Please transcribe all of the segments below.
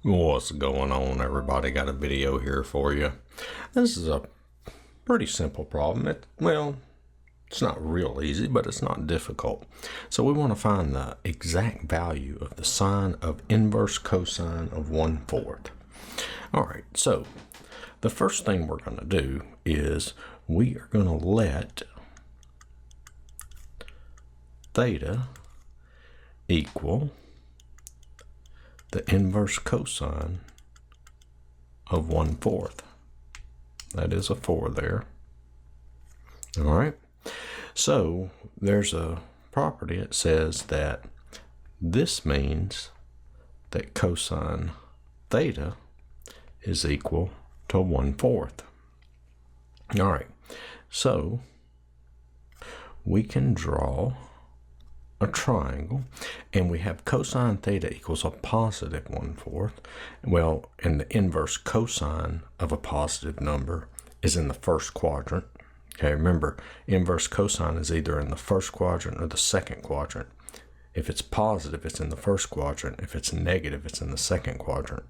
What's going on, everybody? Got a video here for you. This is a pretty simple problem. It's not real easy, but it's not difficult. So we want to find the exact value of the sine of inverse cosine of 1/4. All right, so the first thing we're going to do is we are going to let theta equal the inverse cosine of 1/4. That is a 4 there. All right. So there's a property that says that this means that cosine theta is equal to 1/4. All right. So we can draw a triangle, and we have cosine theta equals a positive 1/4. Well, and the inverse cosine of a positive number is in the first quadrant. Okay, remember, inverse cosine is either in the first quadrant or the second quadrant. If it's positive, it's in the first quadrant. If it's negative, it's in the second quadrant.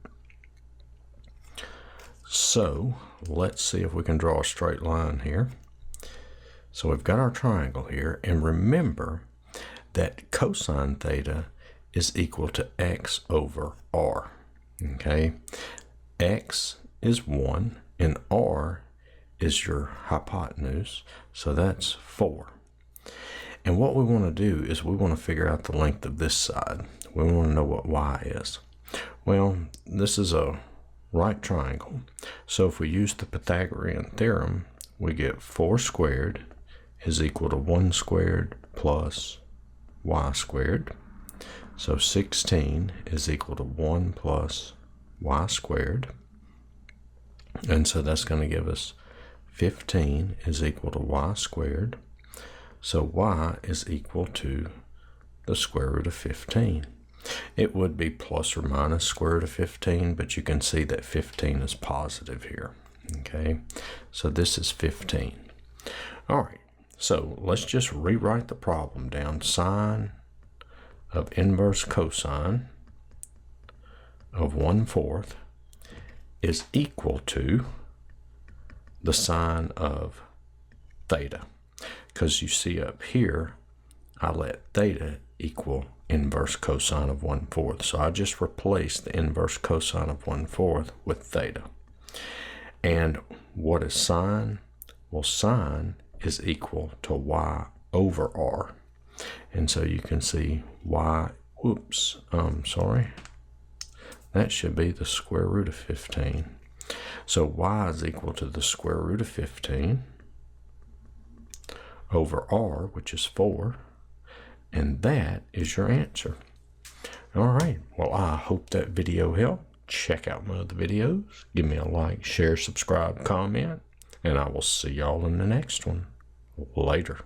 So let's see if we can draw a straight line here. So we've got our triangle here, and remember that cosine theta is equal to x over r. Okay, x is 1 and r is your hypotenuse, so that's 4. And what we want to do is we want to figure out the length of this side. We want to know what y is. Well, this is a right triangle, so if we use the Pythagorean theorem, we get 4 squared is equal to 1 squared plus y squared. So 16 is equal to 1 plus y squared. And so that's going to give us 15 is equal to y squared. So y is equal to the square root of 15. It would be plus or minus square root of 15, but you can see that 15 is positive here. Okay, so this is 15. All right. So let's just rewrite the problem down. Sine of inverse cosine of 1/4 is equal to the sine of theta. Because you see up here, I let theta equal inverse cosine of 1/4. So I just replaced the inverse cosine of 1/4 with theta. And what is sine? Well, sine is equal to y over r. And so you can see y, that should be the square root of 15. So y is equal to the square root of 15 over r, which is 4. And that is your answer. All right. Well, I hope that video helped. Check out my other videos. Give me a like, share, subscribe, comment. And I will see y'all in the next one. Later.